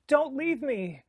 Don't leave me!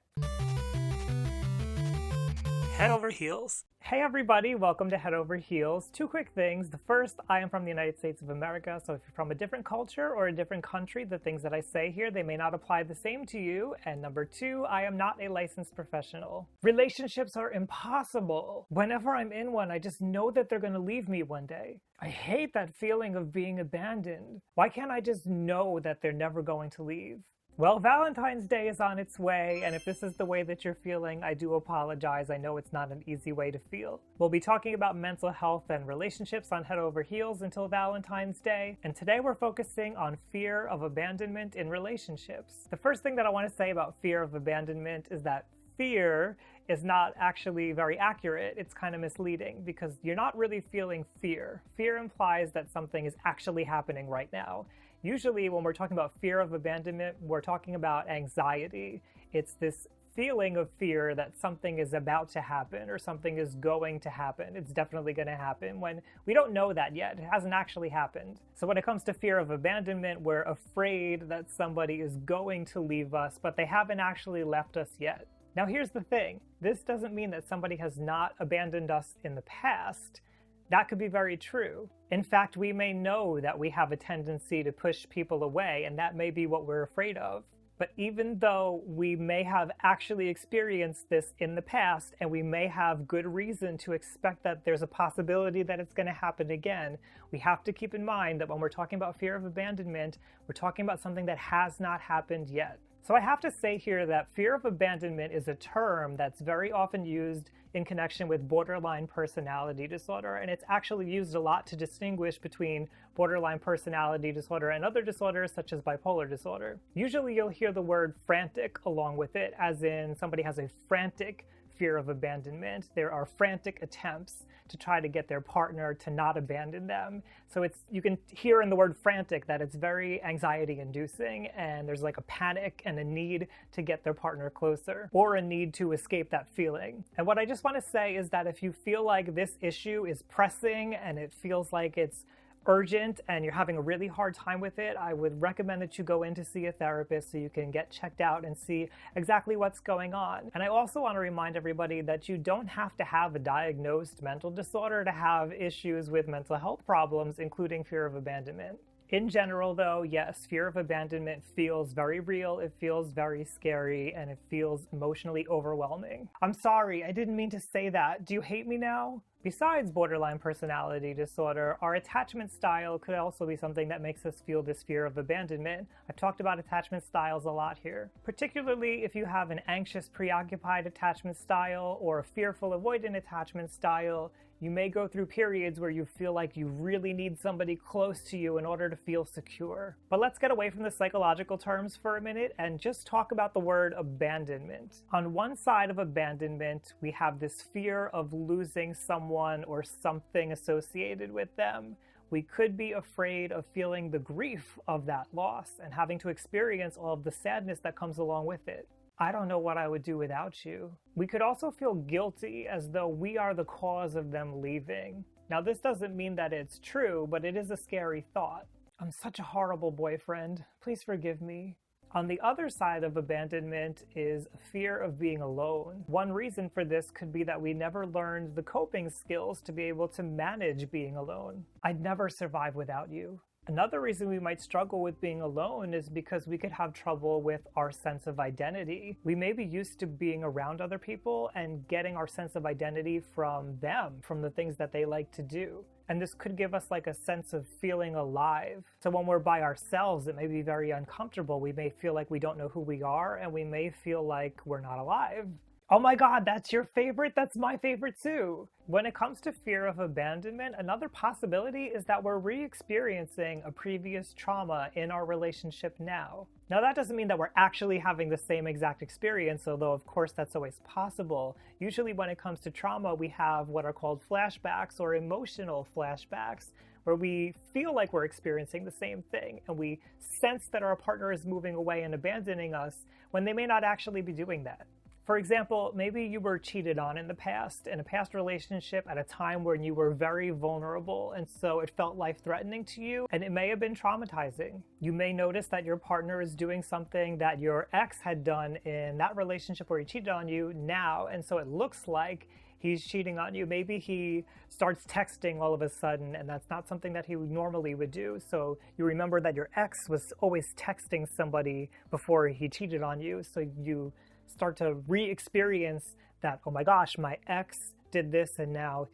Head over heels. Hey everybody, welcome to Head Over Heels. Two quick things. The first, I am from the United States of America, so if you're from a different culture or a different country, the things that I say here, they may not apply the same to you. And number two, I am not a licensed professional. Relationships are impossible. Whenever I'm in one, I just know that they're gonna leave me one day. I hate that feeling of being abandoned. Why can't I just know that they're never going to leave? Well, Valentine's Day is on its way, and if this is the way that you're feeling, I do apologize. I know it's not an easy way to feel. We'll be talking about mental health and relationships on Head Over Heels until Valentine's Day, and today we're focusing on fear of abandonment in relationships. The first thing that I want to say about fear of abandonment is that fear is not actually very accurate. It's kind of misleading because you're not really feeling fear. Fear implies that something is actually happening right now. Usually when we're talking about fear of abandonment, we're talking about anxiety. It's this feeling of fear that something is about to happen or something is going to happen. It's definitely going to happen when we don't know that yet. It hasn't actually happened. So when it comes to fear of abandonment, we're afraid that somebody is going to leave us, but they haven't actually left us yet. Now here's the thing. This doesn't mean that somebody has not abandoned us in the past. That could be very true. In fact, we may know that we have a tendency to push people away, and that may be what we're afraid of. But even though we may have actually experienced this in the past, and we may have good reason to expect that there's a possibility that it's going to happen again, we have to keep in mind that when we're talking about fear of abandonment, we're talking about something that has not happened yet. So I have to say here that fear of abandonment is a term that's very often used in connection with borderline personality disorder, and it's actually used a lot to distinguish between borderline personality disorder and other disorders such as bipolar disorder. Usually you'll hear the word frantic along with it, as in somebody has a frantic fear of abandonment. There are frantic attempts to try to get their partner to not abandon them. So you can hear in the word frantic that it's very anxiety inducing, and there's like a panic and a need to get their partner closer or a need to escape that feeling. And what I just want to say is that if you feel like this issue is pressing and it feels like it's urgent and you're having a really hard time with it, I would recommend that you go in to see a therapist so you can get checked out and see exactly what's going on. And I also want to remind everybody that you don't have to have a diagnosed mental disorder to have issues with mental health problems, including fear of abandonment. In general, though, yes, fear of abandonment feels very real, it feels very scary, and it feels emotionally overwhelming. I'm sorry, I didn't mean to say that. Do you hate me now? Besides borderline personality disorder, our attachment style could also be something that makes us feel this fear of abandonment. I've talked about attachment styles a lot here. Particularly if you have an anxious, preoccupied attachment style or a fearful, avoidant attachment style, you may go through periods where you feel like you really need somebody close to you in order to feel secure. But let's get away from the psychological terms for a minute and just talk about the word abandonment. On one side of abandonment, we have this fear of losing someone or something associated with them. We could be afraid of feeling the grief of that loss and having to experience all of the sadness that comes along with it. I don't know what I would do without you. We could also feel guilty as though we are the cause of them leaving. Now, this doesn't mean that it's true, but it is a scary thought. I'm such a horrible boyfriend. Please forgive me. On the other side of abandonment is a fear of being alone. One reason for this could be that we never learned the coping skills to be able to manage being alone. I'd never survive without you. Another reason we might struggle with being alone is because we could have trouble with our sense of identity. We may be used to being around other people and getting our sense of identity from them, from the things that they like to do. And this could give us like a sense of feeling alive. So when we're by ourselves, it may be very uncomfortable. We may feel like we don't know who we are, and we may feel like we're not alive. Oh my God, that's your favorite? That's my favorite too. When it comes to fear of abandonment, another possibility is that we're re-experiencing a previous trauma in our relationship now. Now that doesn't mean that we're actually having the same exact experience, although of course that's always possible. Usually when it comes to trauma, we have what are called flashbacks or emotional flashbacks, where we feel like we're experiencing the same thing and we sense that our partner is moving away and abandoning us when they may not actually be doing that. For example, maybe you were cheated on in the past, in a past relationship at a time when you were very vulnerable, and so it felt life-threatening to you, and it may have been traumatizing. You may notice that your partner is doing something that your ex had done in that relationship where he cheated on you now, and so it looks like he's cheating on you. Maybe he starts texting all of a sudden, and that's not something that he normally would do. So you remember that your ex was always texting somebody before he cheated on you, so you start to re-experience that, oh my gosh, my ex did this and now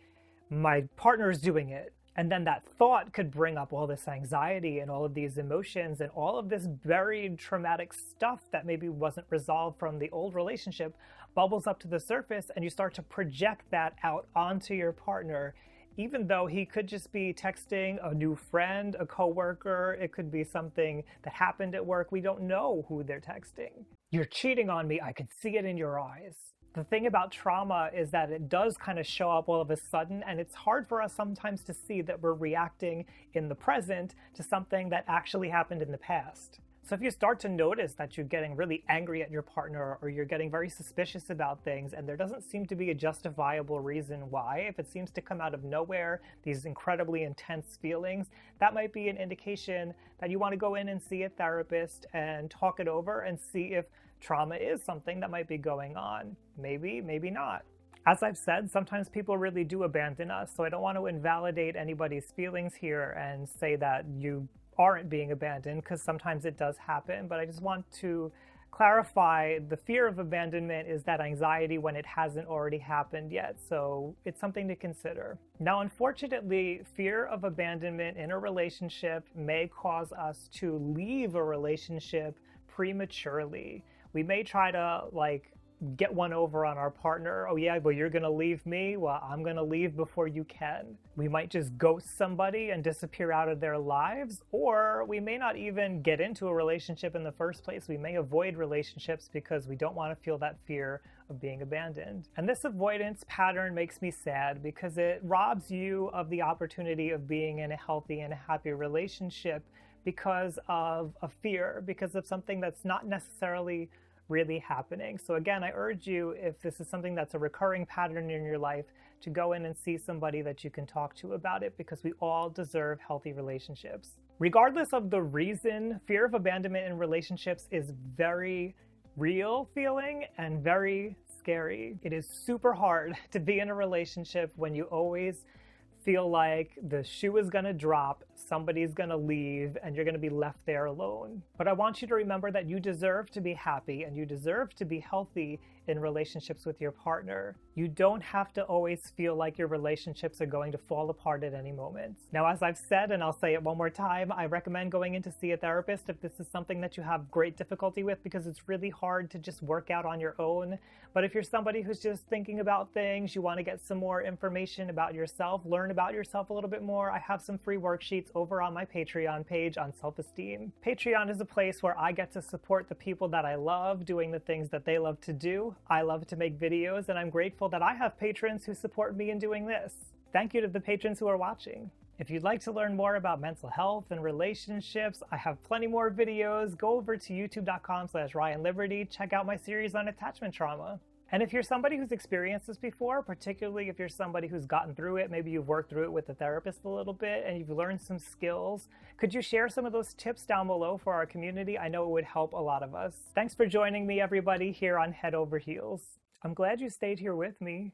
my partner is doing it. And then that thought could bring up all this anxiety and all of these emotions and all of this buried traumatic stuff that maybe wasn't resolved from the old relationship bubbles up to the surface, and you start to project that out onto your partner, even though he could just be texting a new friend, a coworker. It could be something that happened at work. We don't know who they're texting. You're cheating on me. I can see it in your eyes. The thing about trauma is that it does kind of show up all of a sudden, and it's hard for us sometimes to see that we're reacting in the present to something that actually happened in the past. So if you start to notice that you're getting really angry at your partner, or you're getting very suspicious about things, and there doesn't seem to be a justifiable reason why, if it seems to come out of nowhere, these incredibly intense feelings, that might be an indication that you want to go in and see a therapist and talk it over and see if trauma is something that might be going on. Maybe, maybe not. As I've said, sometimes people really do abandon us, so I don't want to invalidate anybody's feelings here and say that you aren't being abandoned, because sometimes it does happen, but I just want to clarify the fear of abandonment is that anxiety when it hasn't already happened yet, so it's something to consider. Now, unfortunately, fear of abandonment in a relationship may cause us to leave a relationship prematurely. We may try to get one over on our partner. Oh yeah, well, you're gonna leave me? Well, I'm gonna leave before you can. We might just ghost somebody and disappear out of their lives, or we may not even get into a relationship in the first place. We may avoid relationships because we don't want to feel that fear of being abandoned. And this avoidance pattern makes me sad because it robs you of the opportunity of being in a healthy and a happy relationship because of a fear, because of something that's not necessarily really happening. So again, I urge you, if this is something that's a recurring pattern in your life, to go in and see somebody that you can talk to about it, because we all deserve healthy relationships. Regardless of the reason, fear of abandonment in relationships is very real feeling and very scary. It is super hard to be in a relationship when you always feel like the shoe is going to drop, somebody's going to leave, and you're going to be left there alone. But I want you to remember that you deserve to be happy and you deserve to be healthy in relationships with your partner. You don't have to always feel like your relationships are going to fall apart at any moment. Now, as I've said, and I'll say it one more time, I recommend going in to see a therapist if this is something that you have great difficulty with, because it's really hard to just work out on your own. But if you're somebody who's just thinking about things, you want to get some more information about yourself, learn about yourself a little bit more, I have some free worksheets over on my Patreon page on self-esteem. Patreon is a place where I get to support the people that I love doing the things that they love to do. I love to make videos, and I'm grateful that I have patrons who support me in doing this. Thank you to the patrons who are watching. If you'd like to learn more about mental health and relationships, I have plenty more videos. Go over to youtube.com/RyanLiberty. Check out my series on attachment trauma. And if you're somebody who's experienced this before, particularly if you're somebody who's gotten through it, maybe you've worked through it with a therapist a little bit and you've learned some skills, could you share some of those tips down below for our community? I know it would help a lot of us. Thanks for joining me, everybody, here on Head Over Heels. I'm glad you stayed here with me.